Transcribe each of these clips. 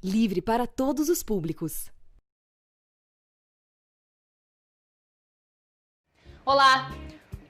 livre para todos os públicos. Olá!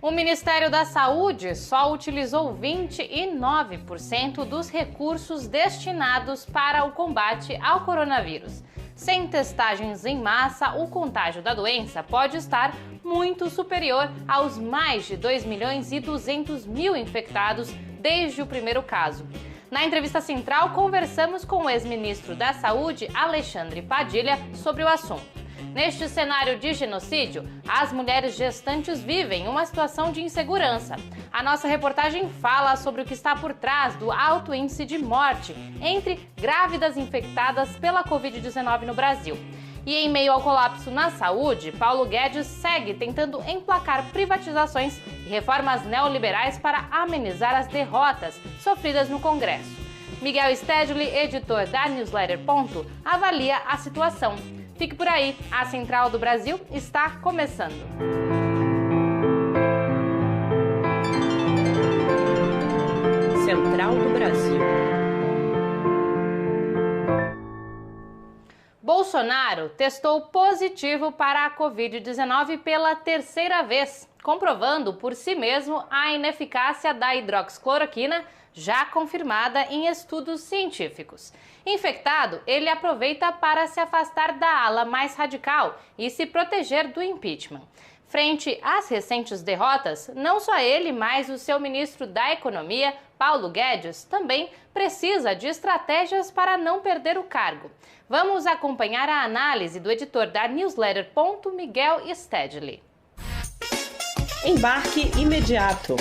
O Ministério da Saúde só utilizou 29% dos recursos destinados para o combate ao coronavírus. Sem testagens em massa, o contágio da doença pode estar muito superior aos mais de 2.200.000 infectados desde o primeiro caso. Na entrevista central, conversamos com o ex-ministro da Saúde, Alexandre Padilha, sobre o assunto. Neste cenário de genocídio, as mulheres gestantes vivem uma situação de insegurança. A nossa reportagem fala sobre o que está por trás do alto índice de morte entre grávidas infectadas pela Covid-19 no Brasil. E em meio ao colapso na saúde, Paulo Guedes segue tentando emplacar privatizações e reformas neoliberais para amenizar as derrotas sofridas no Congresso. Miguel Stedley, editor da Newsletter Ponto, avalia a situação. Fique por aí, a Central do Brasil está começando. Central do Brasil. Bolsonaro testou positivo para a Covid-19 pela terceira vez, comprovando por si mesmo a ineficácia da hidroxicloroquina, já confirmada em estudos científicos. Infectado, ele aproveita para se afastar da ala mais radical e se proteger do impeachment. Frente às recentes derrotas, não só ele, mas o seu ministro da Economia, Paulo Guedes, também precisa de estratégias para não perder o cargo. Vamos acompanhar a análise do editor da Newsletter Ponto, Miguel Stedley. Embarque imediato.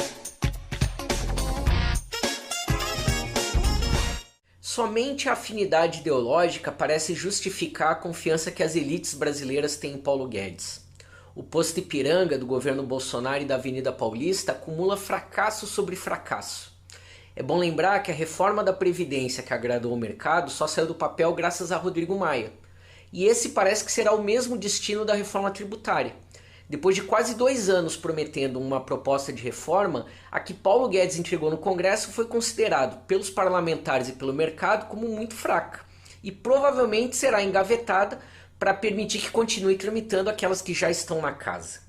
Somente a afinidade ideológica parece justificar a confiança que as elites brasileiras têm em Paulo Guedes. O posto Ipiranga do governo Bolsonaro e da Avenida Paulista acumula fracasso sobre fracasso. É bom lembrar que a reforma da Previdência que agradou o mercado só saiu do papel graças a Rodrigo Maia. E esse parece que será o mesmo destino da reforma tributária. Depois de quase 2 anos prometendo uma proposta de reforma, a que Paulo Guedes entregou no Congresso foi considerado pelos parlamentares e pelo mercado como muito fraca e provavelmente será engavetada para permitir que continue tramitando aquelas que já estão na casa.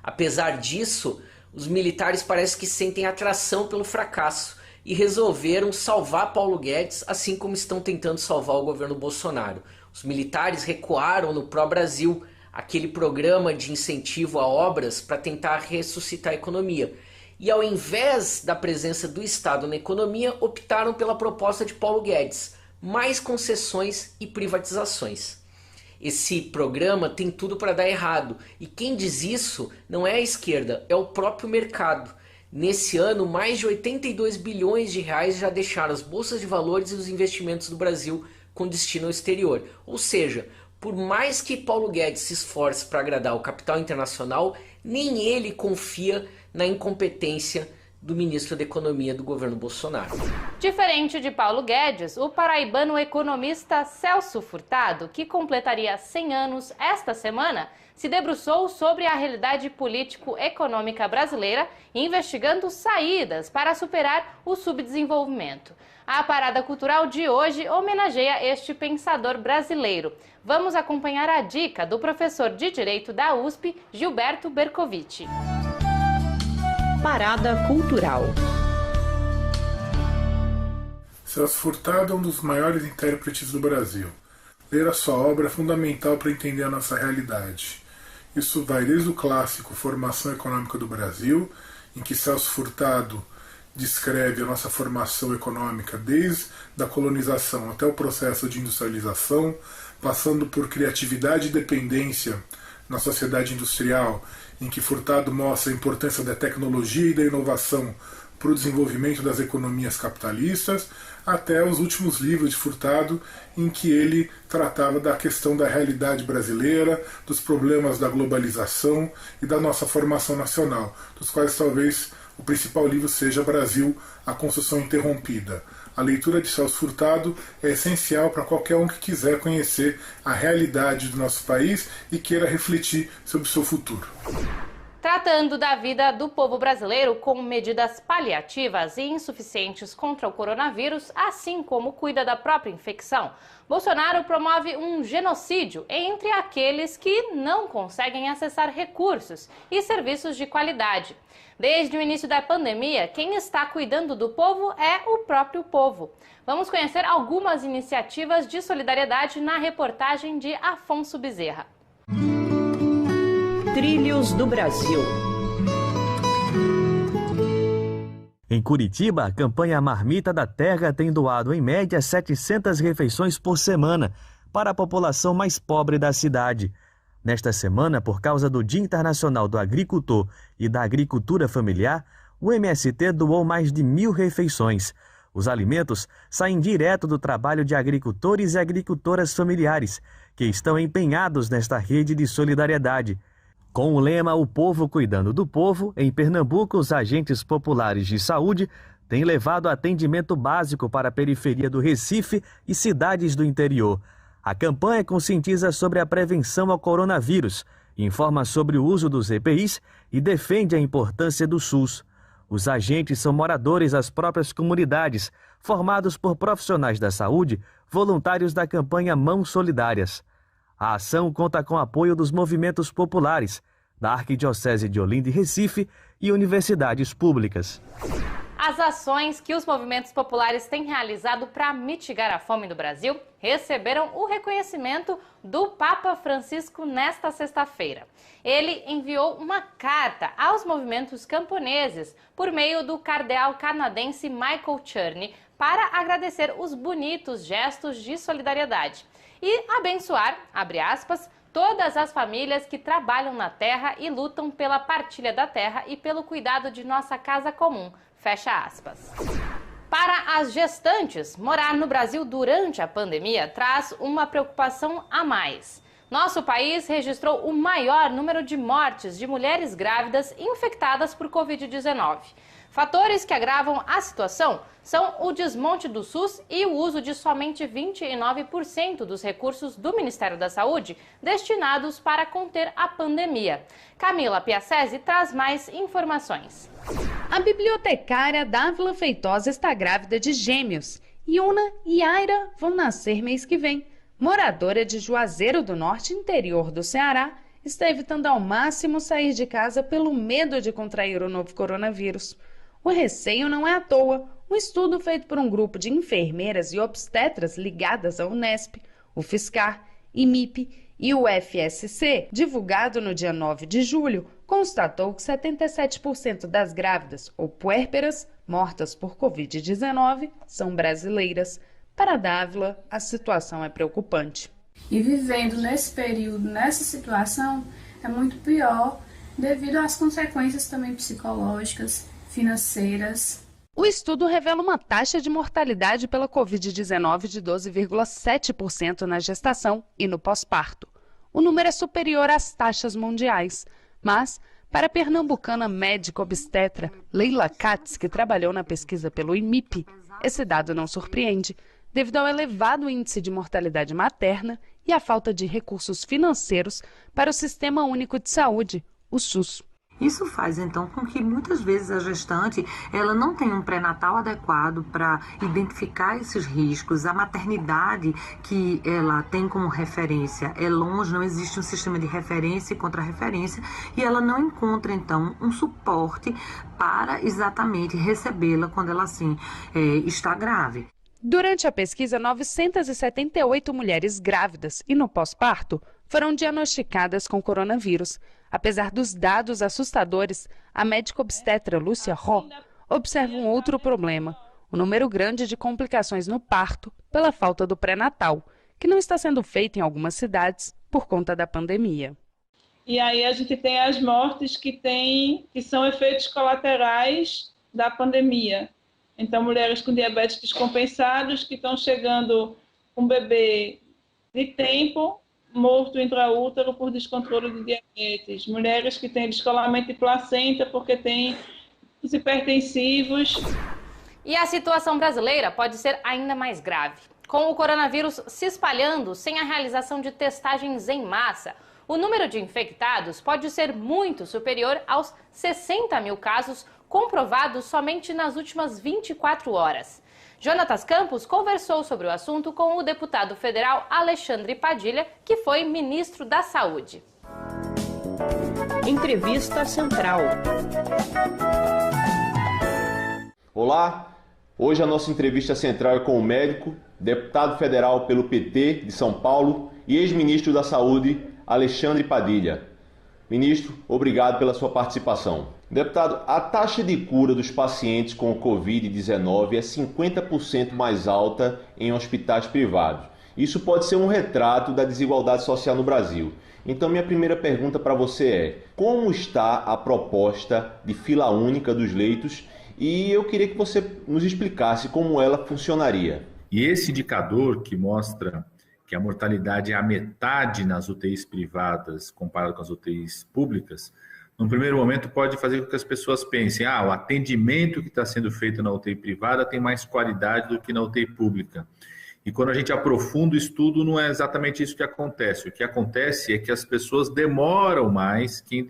Apesar disso, os militares parecem que sentem atração pelo fracasso e resolveram salvar Paulo Guedes, assim como estão tentando salvar o governo Bolsonaro. Os militares recuaram no Pró-Brasil, aquele programa de incentivo a obras para tentar ressuscitar a economia. E ao invés da presença do Estado na economia, optaram pela proposta de Paulo Guedes, mais concessões e privatizações. Esse programa tem tudo para dar errado, e quem diz isso não é a esquerda, é o próprio mercado. Nesse ano, mais de 82 bilhões de reais já deixaram as bolsas de valores e os investimentos do Brasil com destino ao exterior. Ou seja, por mais que Paulo Guedes se esforce para agradar o capital internacional, nem ele confia na incompetência do ministro da Economia do governo Bolsonaro. Diferente de Paulo Guedes, o paraibano economista Celso Furtado, que completaria 100 anos esta semana, se debruçou sobre a realidade político-econômica brasileira, investigando saídas para superar o subdesenvolvimento. A parada cultural de hoje homenageia este pensador brasileiro. Vamos acompanhar a dica do professor de Direito da USP, Gilberto Bercovitch. Parada cultural. Celso Furtado é um dos maiores intérpretes do Brasil. Ler a sua obra é fundamental para entender a nossa realidade. Isso vai desde o clássico Formação Econômica do Brasil, em que Celso Furtado descreve a nossa formação econômica desde a colonização até o processo de industrialização, passando por criatividade e dependência na sociedade industrial, em que Furtado mostra a importância da tecnologia e da inovação para o desenvolvimento das economias capitalistas, até os últimos livros de Furtado, em que ele tratava da questão da realidade brasileira, dos problemas da globalização e da nossa formação nacional, dos quais talvez o principal livro seja Brasil, a Construção Interrompida. A leitura de Celso Furtado é essencial para qualquer um que quiser conhecer a realidade do nosso país e queira refletir sobre o seu futuro. Tratando da vida do povo brasileiro com medidas paliativas e insuficientes contra o coronavírus, assim como cuida da própria infecção, Bolsonaro promove um genocídio entre aqueles que não conseguem acessar recursos e serviços de qualidade. Desde o início da pandemia, quem está cuidando do povo é o próprio povo. Vamos conhecer algumas iniciativas de solidariedade na reportagem de Afonso Bezerra. Trilhos do Brasil. Em Curitiba, a campanha Marmita da Terra tem doado, em média, 700 refeições por semana para a população mais pobre da cidade. Nesta semana, por causa do Dia Internacional do Agricultor e da Agricultura Familiar, o MST doou mais de 1.000 refeições. Os alimentos saem direto do trabalho de agricultores e agricultoras familiares, que estão empenhados nesta rede de solidariedade. Com o lema O Povo Cuidando do Povo, em Pernambuco, os agentes populares de saúde têm levado atendimento básico para a periferia do Recife e cidades do interior. A campanha conscientiza sobre a prevenção ao coronavírus, informa sobre o uso dos EPIs e defende a importância do SUS. Os agentes são moradores das próprias comunidades, formados por profissionais da saúde, voluntários da campanha Mãos Solidárias. A ação conta com o apoio dos movimentos populares, da Arquidiocese de Olinda e Recife e universidades públicas. As ações que os movimentos populares têm realizado para mitigar a fome no Brasil receberam o reconhecimento do Papa Francisco nesta sexta-feira. Ele enviou uma carta aos movimentos camponeses por meio do cardeal canadense Michael Cherney para agradecer os bonitos gestos de solidariedade e abençoar, abre aspas, todas as famílias que trabalham na terra e lutam pela partilha da terra e pelo cuidado de nossa casa comum, fecha aspas. Para as gestantes, morar no Brasil durante a pandemia traz uma preocupação a mais. Nosso país registrou o maior número de mortes de mulheres grávidas infectadas por Covid-19. Fatores que agravam a situação são o desmonte do SUS e o uso de somente 29% dos recursos do Ministério da Saúde destinados para conter a pandemia. Camila Piacese traz mais informações. A bibliotecária Dávila Feitosa está grávida de gêmeos. Yuna e Aira vão nascer mês que vem. Moradora de Juazeiro do Norte, interior do Ceará, está evitando ao máximo sair de casa pelo medo de contrair o novo coronavírus. O receio não é à toa. Um estudo feito por um grupo de enfermeiras e obstetras ligadas à Unesp, o Fiscar, IMIP e o FSC, divulgado no dia 9 de julho, constatou que 77% das grávidas ou puérperas mortas por Covid-19 são brasileiras. Para Dávila, a situação é preocupante. E vivendo nesse período, nessa situação, é muito pior devido às consequências também psicológicas, financeiras. O estudo revela uma taxa de mortalidade pela Covid-19 de 12,7% na gestação e no pós-parto. O número é superior às taxas mundiais, mas, para a pernambucana médica obstetra Leila Katz, que trabalhou na pesquisa pelo IMIP, esse dado não surpreende, devido ao elevado índice de mortalidade materna e à falta de recursos financeiros para o Sistema Único de Saúde, o SUS. Isso faz, então, com que muitas vezes a gestante ela não tenha um pré-natal adequado para identificar esses riscos. A maternidade que ela tem como referência é longe, não existe um sistema de referência e contra-referência, e ela não encontra, então, um suporte para exatamente recebê-la quando ela, assim, está grave. Durante a pesquisa, 978 mulheres grávidas e no pós-parto foram diagnosticadas com coronavírus. Apesar dos dados assustadores, a médica obstetra Lúcia Ró observa um outro problema: o número grande de complicações no parto pela falta do pré-natal, que não está sendo feito em algumas cidades por conta da pandemia. E aí a gente tem as mortes que são efeitos colaterais da pandemia. Então, mulheres com diabetes descompensados que estão chegando com bebê de tempo, morto intraútero por descontrole de diabetes. Mulheres que têm descolamento de placenta porque têm os hipertensivos. E a situação brasileira pode ser ainda mais grave. Com o coronavírus se espalhando sem a realização de testagens em massa, o número de infectados pode ser muito superior aos 60 mil casos comprovados somente nas últimas 24 horas. Jonatas Campos conversou sobre o assunto com o deputado federal Alexandre Padilha, que foi ministro da Saúde. Entrevista Central. Olá, hoje a nossa entrevista central é com o médico, deputado federal pelo PT de São Paulo e ex-ministro da Saúde, Alexandre Padilha. Ministro, obrigado pela sua participação. Deputado, a taxa de cura dos pacientes com Covid-19 é 50% mais alta em hospitais privados. Isso pode ser um retrato da desigualdade social no Brasil. Então, minha primeira pergunta para você é: como está a proposta de fila única dos leitos? E eu queria que você nos explicasse como ela funcionaria. E esse indicador que mostra que a mortalidade é a metade nas UTIs privadas comparado com as UTIs públicas, num primeiro momento pode fazer com que as pessoas pensem: o atendimento que está sendo feito na UTI privada tem mais qualidade do que na UTI pública. E quando a gente aprofunda o estudo, não é exatamente isso que acontece. O que acontece é que as pessoas demoram mais, quem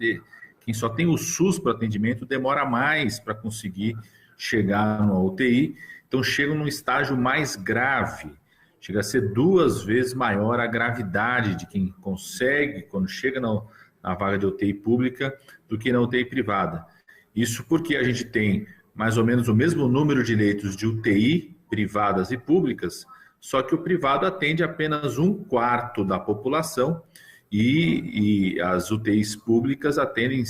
só tem o SUS para atendimento demora mais para conseguir chegar na UTI, então chegam num estágio mais grave. Chega a ser 2 vezes maior a gravidade de quem consegue, quando chega na vaga de UTI pública, do que na UTI privada. Isso porque a gente tem mais ou menos o mesmo número de leitos de UTI privadas e públicas, só que o privado atende apenas 1/4 da população e as UTIs públicas atendem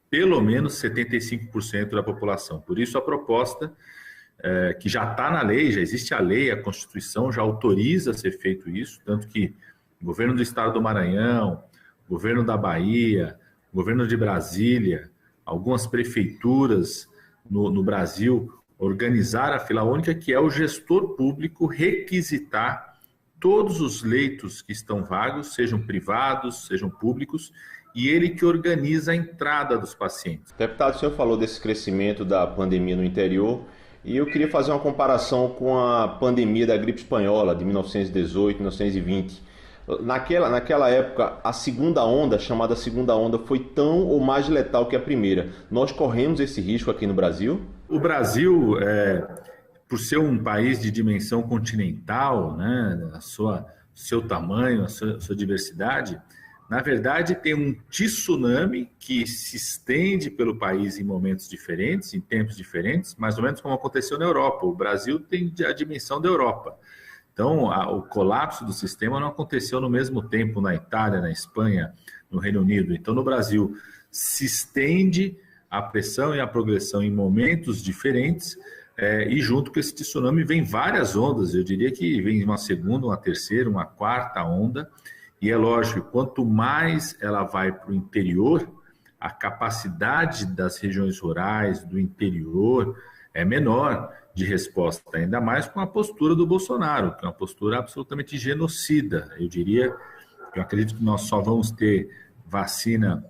pelo menos 75% da população. Por isso a proposta, que já está na lei, já existe a lei, a Constituição já autoriza ser feito isso, tanto que o governo do estado do Maranhão, o governo da Bahia, o governo de Brasília, algumas prefeituras no Brasil organizaram a fila única, que é o gestor público requisitar todos os leitos que estão vagos, sejam privados, sejam públicos, e ele que organiza a entrada dos pacientes. Deputado, o senhor falou desse crescimento da pandemia no interior, e eu queria fazer uma comparação com a pandemia da gripe espanhola de 1918, 1920. Naquela época, a segunda onda, chamada segunda onda, foi tão ou mais letal que a primeira. Nós corremos esse risco aqui no Brasil? O Brasil, por ser um país de dimensão continental, né, seu tamanho, a sua diversidade, na verdade tem um tsunami que se estende pelo país em momentos diferentes, em tempos diferentes, mais ou menos como aconteceu na Europa. O Brasil tem a dimensão da Europa. Então, o colapso do sistema não aconteceu no mesmo tempo na Itália, na Espanha, no Reino Unido. Então, no Brasil, se estende a pressão e a progressão em momentos diferentes, e junto com esse tsunami vem várias ondas. Eu diria que vem uma segunda, uma terceira, uma quarta onda. E é lógico, quanto mais ela vai para o interior, a capacidade das regiões rurais, do interior, é menor de resposta, ainda mais com a postura do Bolsonaro, que é uma postura absolutamente genocida. Eu acredito que nós só vamos ter vacina,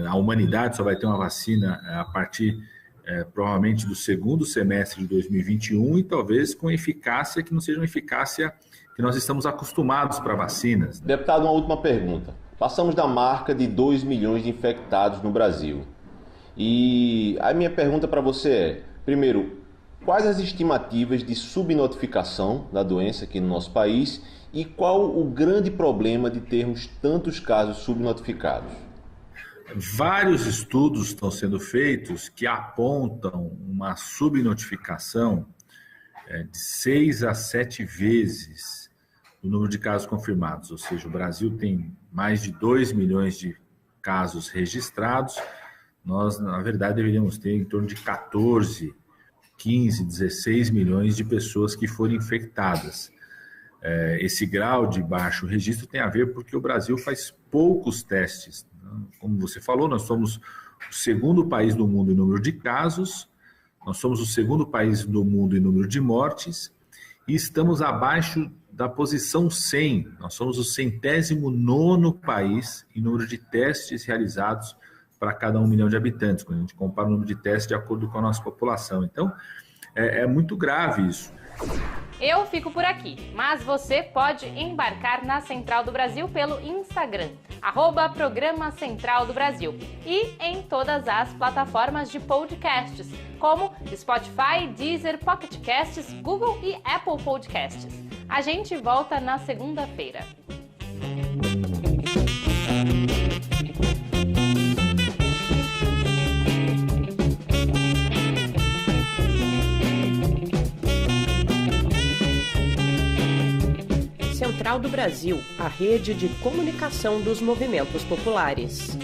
a humanidade só vai ter uma vacina a partir, provavelmente, do segundo semestre de 2021 e talvez com eficácia que não seja uma eficácia que nós estamos acostumados para vacinas. Deputado, uma última pergunta. Passamos da marca de 2 milhões de infectados no Brasil. E a minha pergunta para você é, primeiro, quais as estimativas de subnotificação da doença aqui no nosso país e qual o grande problema de termos tantos casos subnotificados? Vários estudos estão sendo feitos que apontam uma subnotificação de 6 a 7 vezes o número de casos confirmados. Ou seja, o Brasil tem mais de 2 milhões de casos registrados. Nós, na verdade, deveríamos ter em torno de 14, 15, 16 milhões de pessoas que foram infectadas. Esse grau de baixo registro tem a ver porque o Brasil faz poucos testes. Como você falou, nós somos o segundo país do mundo em número de casos, nós somos o segundo país do mundo em número de mortes e estamos abaixo da posição 100. Nós somos o 109º país em número de testes realizados para cada 1 milhão de habitantes, quando a gente compara o número de testes de acordo com a nossa população. Então, é muito grave isso. Eu fico por aqui, mas você pode embarcar na Central do Brasil pelo Instagram, @Programa Central do Brasil, e em todas as plataformas de podcasts, como Spotify, Deezer, Pocket Casts, Google e Apple Podcasts. A gente volta na segunda-feira. Central do Brasil, a rede de comunicação dos movimentos populares.